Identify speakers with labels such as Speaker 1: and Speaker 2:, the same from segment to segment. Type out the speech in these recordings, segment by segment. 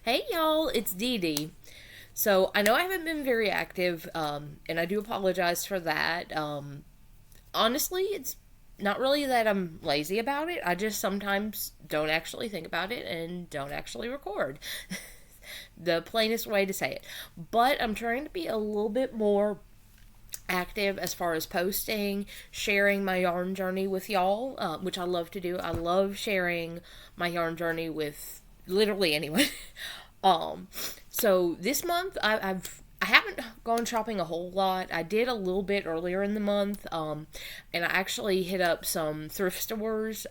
Speaker 1: Hey y'all, it's Dee Dee. So I know I haven't been very active, and I do apologize for that. Honestly, it's not really that I'm lazy about it. I just sometimes don't actually think about it and don't actually record. The plainest way to say it. But I'm trying to be a little bit more active as far as posting, sharing my yarn journey with y'all, which I love to do. I love sharing my yarn journey with literally anyone. um, so this month I haven't gone shopping a whole lot. I did a little bit earlier in the month, and I actually hit up some thrift stores.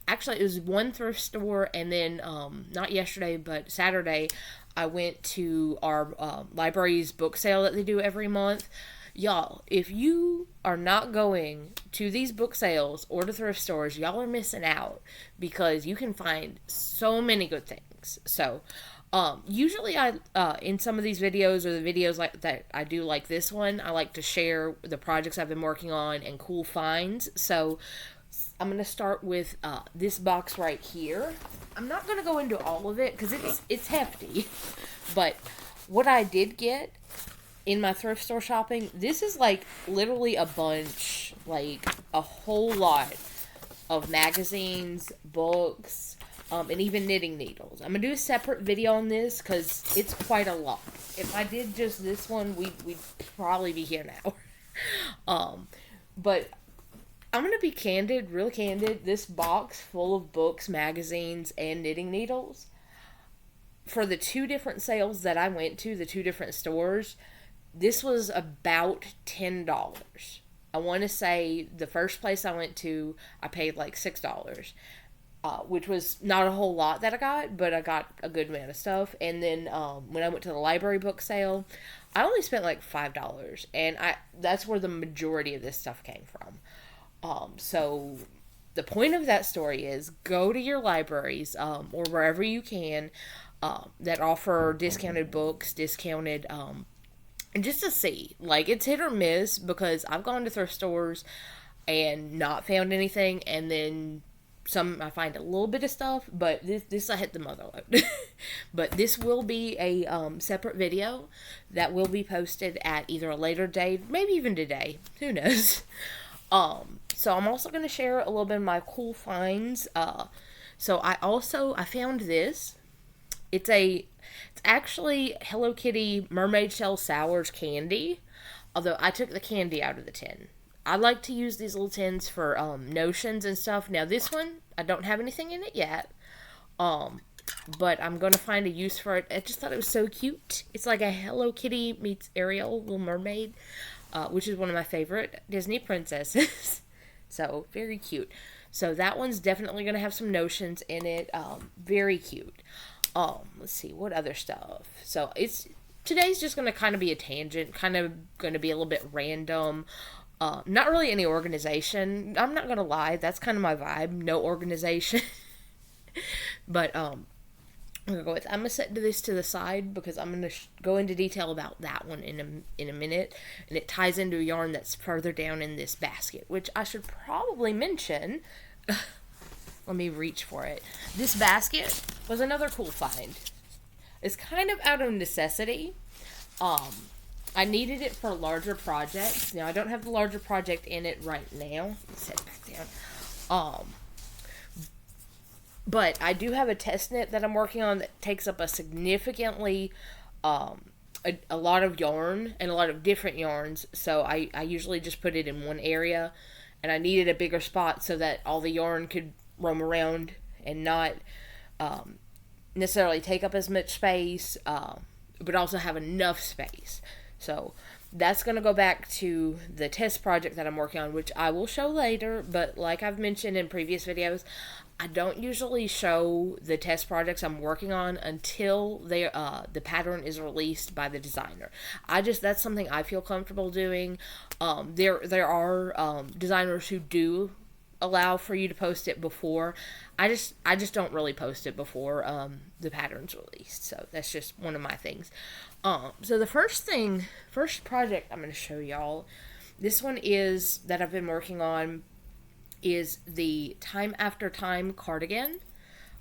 Speaker 1: Actually, it was one thrift store, and then not yesterday, but Saturday, I went to our library's book sale that they do every month. Y'all, if you are not going to these book sales or to thrift stores, y'all are missing out because you can find so many good things. So, usually I in some of these videos or the videos like that I do like this one, I like to share the projects I've been working on and cool finds. So, I'm gonna start with this box right here. I'm not gonna go into all of it because it's hefty, but what I did get in my thrift store shopping, this is like literally a bunch, like a whole lot of magazines, books, and even knitting needles. I'm gonna do a separate video on this because it's quite a lot. If I did just this one, we'd probably be here now. But I'm gonna be candid, real candid. This box full of books, magazines, and knitting needles for the two different sales that I went to, the two different stores, this was about $10. I want to say the first place I went to, I paid like $6, which was not a whole lot that I got, but I got a good amount of stuff. And then when I went to the library book sale, I only spent like $5, and I that's where the majority of this stuff came from. So the point of that story is go to your libraries or wherever you can that offer discounted books, discounted, and just to see. Like, it's hit or miss because I've gone to thrift stores and not found anything, and then some I find a little bit of stuff, but this I hit the mother load. But this will be a separate video that will be posted at either a later date, maybe even today. Who knows? So I'm also going to share a little bit of my cool finds. So I found this. It's actually Hello Kitty Mermaid Shell Sours candy. Although I took the candy out of the tin. I like to use these little tins for notions and stuff. Now this one, I don't have anything in it yet. Um, but I'm gonna find a use for it. I just thought it was so cute. It's like a Hello Kitty meets Ariel, Little Mermaid, which is one of my favorite Disney princesses. So very cute. So that one's definitely gonna have some notions in it. Very cute. Let's see what other stuff. So it's today's just gonna kind of be a tangent, kind of gonna be a little bit random. Not really any organization. I'm not gonna lie, that's kind of my vibe. No organization. But I'm gonna go with. I'm gonna set this to the side because I'm gonna go into detail about that one in a minute, and it ties into a yarn that's further down in this basket, which I should probably mention. Let me reach for it. This basket was another cool find. It's kind of out of necessity. Um, I needed it for larger projects. Now I don't have the larger project in it right now. Let's set it back down. Um, but I do have a test knit that I'm working on that takes up a significantly a lot of yarn and a lot of different yarns. So I usually just put it in one area, and I needed a bigger spot so that all the yarn could roam around and not necessarily take up as much space, but also have enough space. So that's going to go back to the test project that I'm working on, which I will show later. But like I've mentioned in previous videos, I don't usually show the test projects I'm working on until the pattern is released by the designer. That's something I feel comfortable doing. There are designers who do allow for you to post it before. I just don't really post it before the pattern's released. So that's just one of my things. So the first project I'm going to show y'all, this one is that I've been working on, is the Time After Time cardigan.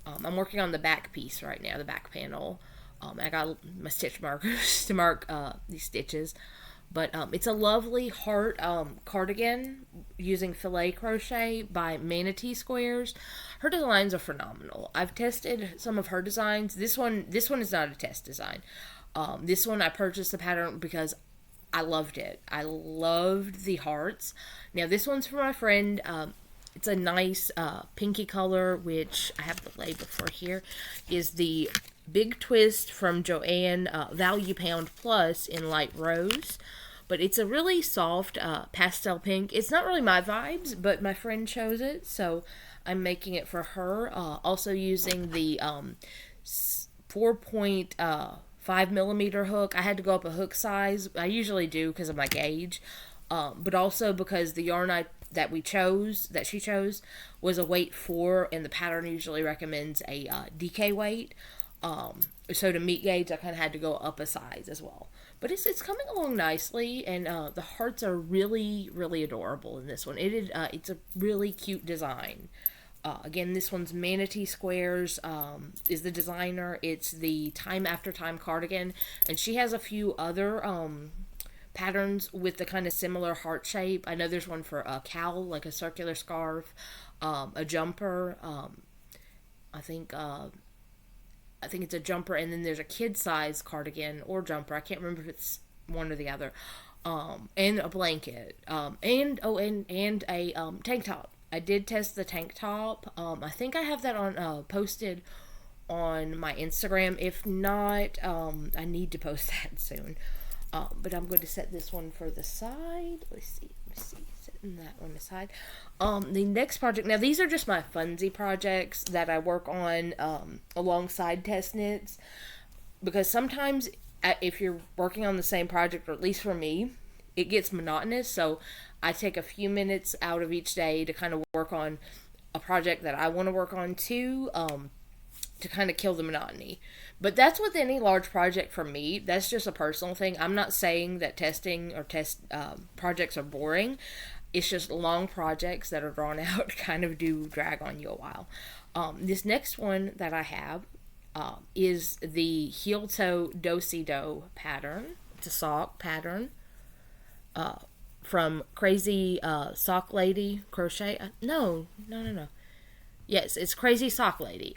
Speaker 1: I'm working on the back piece right now, the back panel. I got my stitch markers to mark these stitches. But it's a lovely heart cardigan using filet crochet by Manatee Squares. Her designs are phenomenal. I've tested some of her designs. This one is not a test design. This one I purchased the pattern because I loved it. I loved the hearts. Now this one's for my friend. It's a nice pinky color, which I have the label for here. Is the Big Twist from Joann Value Pound Plus in light rose. But it's a really soft pastel pink. It's not really my vibes, but my friend chose it, so I'm making it for her. Also using the 4.5 millimeter hook. I had to go up a hook size. I usually do because of my gauge, but also because the yarn that she chose, was a weight 4, and the pattern usually recommends a DK weight. So to meet gauge, I kind of had to go up a size as well. But it's coming along nicely, and the hearts are really, really adorable in this one. It's a really cute design. Again, this one's Manatee Squares is the designer. It's the Time After Time cardigan, and she has a few other patterns with the kind of similar heart shape. I know there's one for a cowl, like a circular scarf, a jumper. I think it's a jumper, and then there's a kid size cardigan or jumper. I can't remember if it's one or the other. And a blanket. And a tank top. I did test the tank top. I think I have that on posted on my Instagram. If not, I need to post that soon. But I'm going to set this one for the side. Let's see. Setting that one aside. The next project, now these are just my funsy projects that I work on alongside test knits, because sometimes if you're working on the same project, or at least for me, it gets monotonous. So I take a few minutes out of each day to kind of work on a project that I want to work on too, to kind of kill the monotony. But that's with any large project for me. That's just a personal thing. I'm not saying that testing or test projects are boring. It's just long projects that are drawn out kind of do drag on you a while. This next one that I have is the heel toe do-si-do pattern. It's a sock pattern from Crazy Sock Lady Crochet. No. Yes, it's Crazy Sock Lady.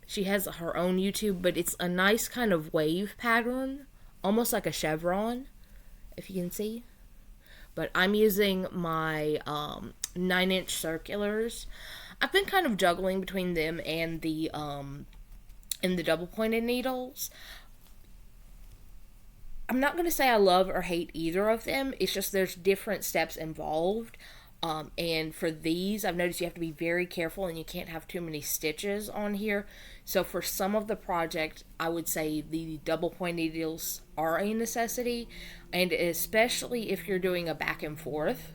Speaker 1: She has her own YouTube, but it's a nice kind of wave pattern, almost like a chevron, if you can see. But I'm using my 9-inch circulars. I've been kind of juggling between them and the double pointed needles. I'm not going to say I love or hate either of them. It's just there's different steps involved. And for these, I've noticed you have to be very careful, and you can't have too many stitches on here. So for some of the project, I would say the double pointed needles are a necessity, and especially if you're doing a back and forth,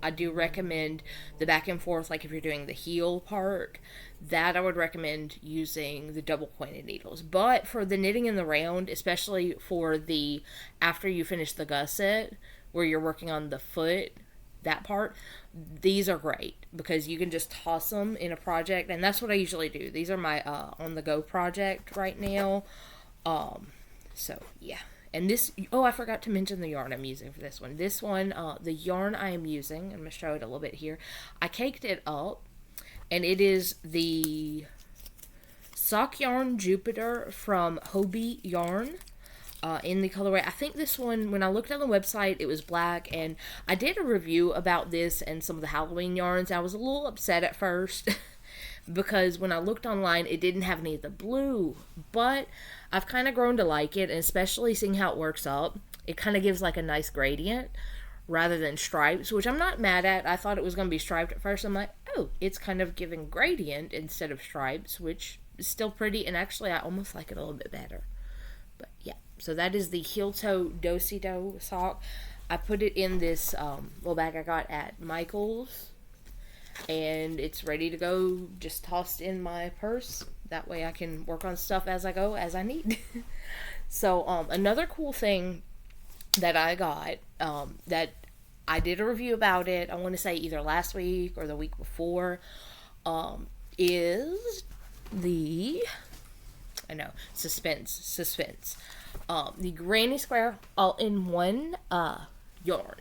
Speaker 1: I do recommend the back and forth. Like if you're doing the heel part, that I would recommend using the double pointed needles. But for the knitting in the round, especially for the after you finish the gusset, where you're working on the foot, that part, these are great because you can just toss them in a project, and that's what I usually do. These are my on the go project right now. So yeah. And this, I forgot to mention the yarn I'm using for this one. This one, the yarn I am using, I'm going to show it a little bit here. I caked it up, and it is the Sock Yarn Jupiter from Hobbii Yarn. In the colorway, I think this one, when I looked on the website, it was black, and I did a review about this and some of the Halloween yarns. I was a little upset at first because when I looked online, it didn't have any of the blue, but I've kind of grown to like it, and especially seeing how it works up. It kind of gives like a nice gradient rather than stripes, which I'm not mad at. I thought it was going to be striped at first. I'm like, oh, it's kind of giving gradient instead of stripes, which is still pretty, and actually I almost like it a little bit better. But yeah, so that is the heel toe do-si-do sock. I put it in this little bag I got at Michael's, and it's ready to go, just tossed in my purse. That way I can work on stuff as I go, as I need. So another cool thing that I got, that I did a review about it, I want to say either last week or the week before, is the, I know, suspense, the Granny Square all-in-one yarn.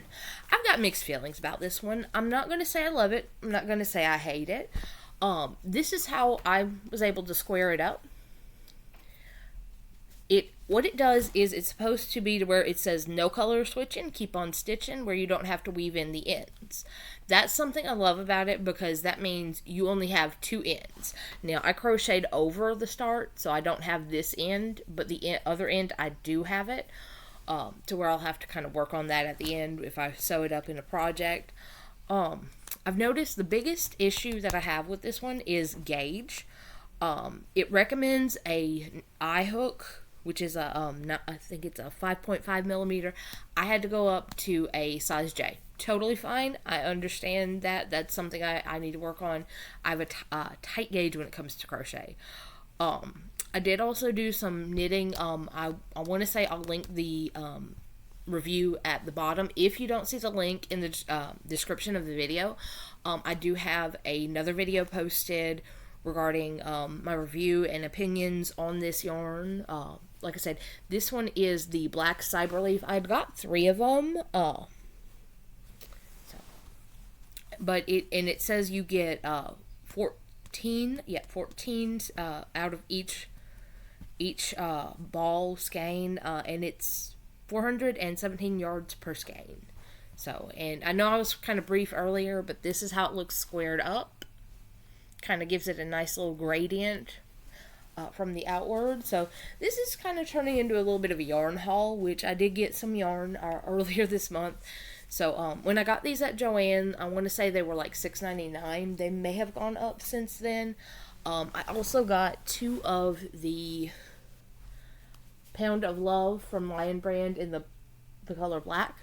Speaker 1: I've got mixed feelings about this one. I'm not going to say I love it. I'm not going to say I hate it. This is how I was able to square it up. What it does is it's supposed to be to where it says no color switching, keep on stitching, where you don't have to weave in the ends. That's something I love about it, because that means you only have 2 ends. Now, I crocheted over the start, so I don't have this end, but the other end, I do have it, to where I'll have to kind of work on that at the end if I sew it up in a project. I've noticed the biggest issue that I have with this one is gauge. It recommends a eye hook, which is I think it's a 5.5 millimeter. I had to go up to a size J. Totally fine. I understand that. That's something I need to work on. I have a tight gauge when it comes to crochet. I did also do some knitting. I want to say I'll link the review at the bottom. If you don't see the link in the description of the video, I do have another video posted regarding my review and opinions on this yarn. Like I said, this one is the Black Cyberleaf. I'd got 3 of them. But it says you get 14 out of each ball skein, and it's 417 yards per skein. So, and I know I was kind of brief earlier, but this is how it looks squared up. Kind of gives it a nice little gradient from the outward. So this is kind of turning into a little bit of a yarn haul, which I did get some yarn earlier this month. So when I got these at Joann, I want to say they were like $6.99. They may have gone up since then. I also got 2 of the Pound of Love from Lion Brand in the color black.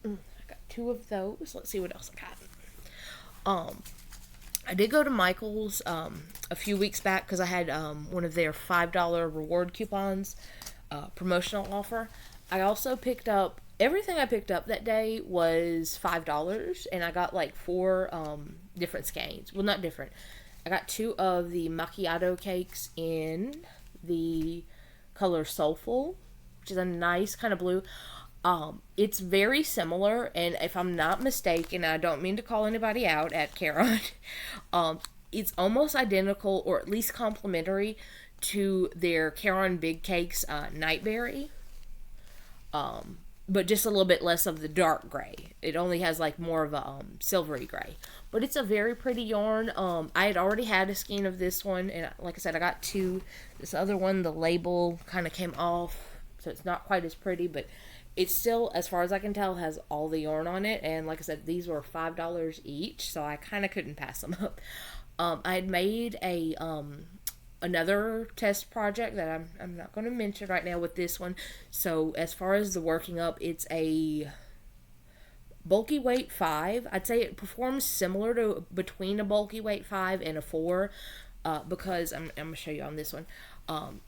Speaker 1: I got 2 of those. Let's see what else I got. I did go to Michael's a few weeks back because I had one of their $5 reward coupons promotional offer. I also picked up, everything I picked up that day was $5, and I got like 4 different skeins. Well, not different. I got 2 of the macchiato cakes in the color Soulful, which is a nice kind of blue. It's very similar, and if I'm not mistaken, I don't mean to call anybody out at Caron, it's almost identical, or at least complementary, to their Caron Big Cakes Nightberry, but just a little bit less of the dark gray. It only has like more of a silvery gray, but it's a very pretty yarn. I had already had a skein of this one, and like I said, I got 2. This other one, the label kind of came off, so it's not quite as pretty, but it still, as far as I can tell, has all the yarn on it. And like I said, these were $5 each, so I kind of couldn't pass them up. I had made a another test project that I'm not going to mention right now with this one. So as far as the working up, it's a bulky weight 5. I'd say it performs similar to between a bulky weight 5 and a 4, because I'm going to show you on this one.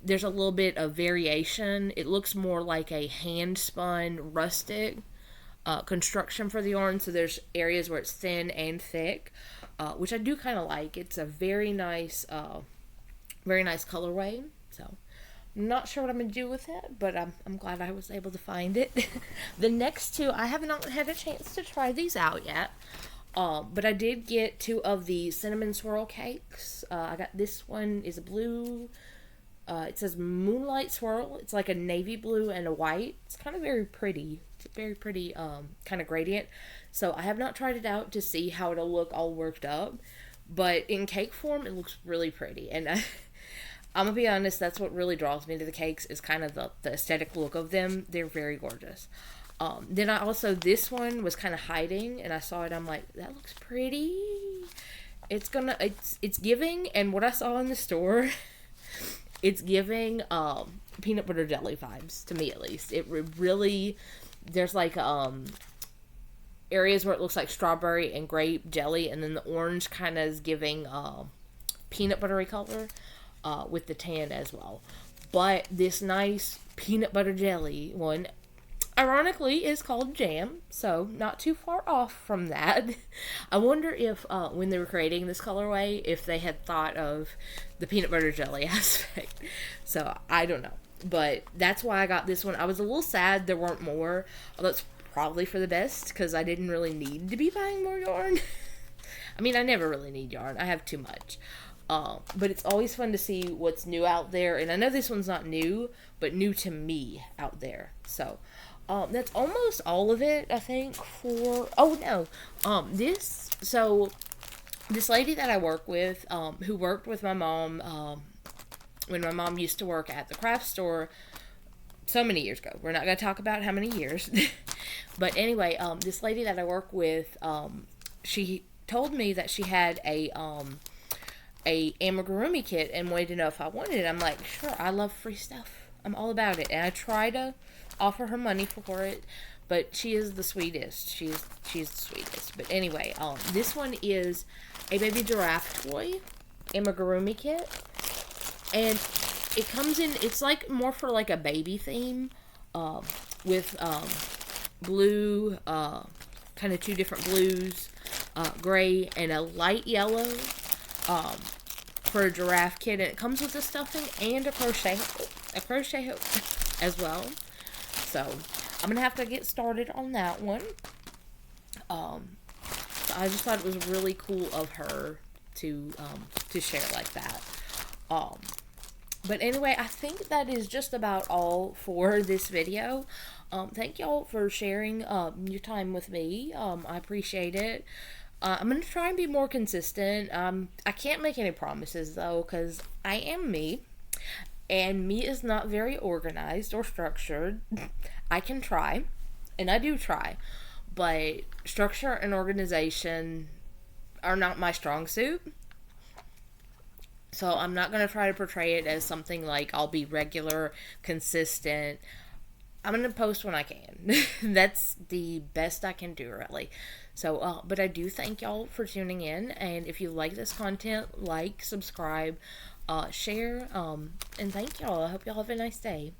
Speaker 1: There's a little bit of variation. It looks more like a hand-spun rustic construction for the yarn, so there's areas where it's thin and thick, which I do kind of like. It's a very nice colorway. So I'm not sure what I'm going to do with it, but I'm glad I was able to find it. The next 2, I have not had a chance to try these out yet. But I did get 2 of the cinnamon swirl cakes. I got this one is a blue. It says Moonlight Swirl. It's like a navy blue and a white. It's kind of very pretty. It's a very pretty kind of gradient. So I have not tried it out to see how it'll look all worked up. But in cake form, it looks really pretty. And I'm going to be honest, that's what really draws me to the cakes, is kind of the aesthetic look of them. They're very gorgeous. Then I also, this one was kind of hiding, and I saw it. I'm like, that looks pretty. It's giving, and what I saw in the store, it's giving peanut butter jelly vibes, to me at least. It really, there's like areas where it looks like strawberry and grape jelly, and then the orange kind of is giving peanut buttery color with the tan as well. But this nice peanut butter jelly one, ironically is called jam, so not too far off from that. I wonder if when they were creating this colorway, if they had thought of the peanut butter jelly aspect. So I don't know, but that's why I got this one. I was a little sad there weren't more, although it's probably for the best because I didn't really need to be buying more yarn. I mean, I never really need yarn. I have too much. But it's always fun to see what's new out there. And I know this one's not new, but new to me out there. So, that's almost all of it, I think, for... Oh, no. This lady that I work with, who worked with my mom, when my mom used to work at the craft store so many years ago. We're not going to talk about how many years. But anyway, this lady that I work with, she told me that she had a amigurumi kit and wanted to know if I wanted it. I'm like, sure, I love free stuff. I'm all about it. And I try to offer her money for it, but she is the sweetest. She's the sweetest. But anyway, this one is a baby giraffe toy amigurumi kit, and it comes in. It's like more for like a baby theme, with blue, kind of two different blues, gray and a light yellow. For a giraffe kit, and it comes with a stuffing and a crochet hook as well. So I'm gonna have to get started on that one. So I just thought it was really cool of her to share like that. But anyway, I think that is just about all for this video. Thank y'all for sharing your time with me. I appreciate it. I'm going to try and be more consistent. I can't make any promises, though, because I am me. And me is not very organized or structured. I can try, and I do try. But structure and organization are not my strong suit. So I'm not going to try to portray it as something like I'll be regular, consistent. I'm going to post when I can. That's the best I can do, really. So, but I do thank y'all for tuning in. And if you like this content, like, subscribe, share, and thank y'all. I hope y'all have a nice day.